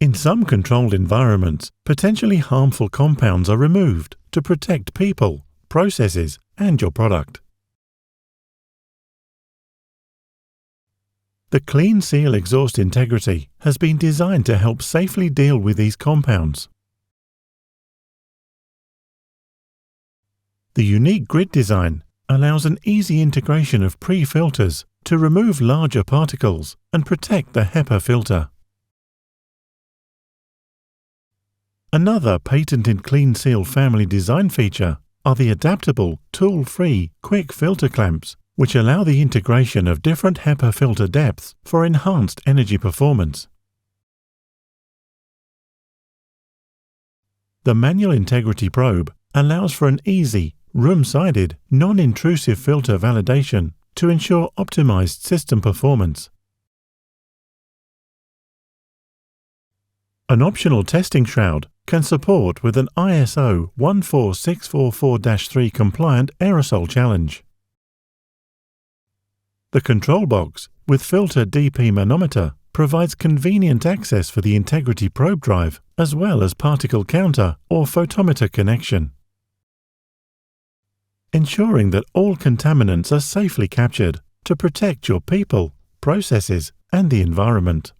In some controlled environments, potentially harmful compounds are removed to protect people, processes, and your product. The CleanSeal Exhaust Integrity has been designed to help safely deal with these compounds. The unique grid design allows an easy integration of pre-filters to remove larger particles and protect the HEPA filter. Another patented CleanSeal family design feature are the adaptable, tool-free, quick filter clamps, which allow the integration of different HEPA filter depths for enhanced energy performance. The manual integrity probe allows for an easy, room-sided, non-intrusive filter validation to ensure optimized system performance. An optional testing shroud can support with an ISO 14644-3 compliant aerosol challenge. The control box with filter DP manometer provides convenient access for the integrity probe drive as well as particle counter or photometer connection, ensuring that all contaminants are safely captured to protect your people, processes, and the environment.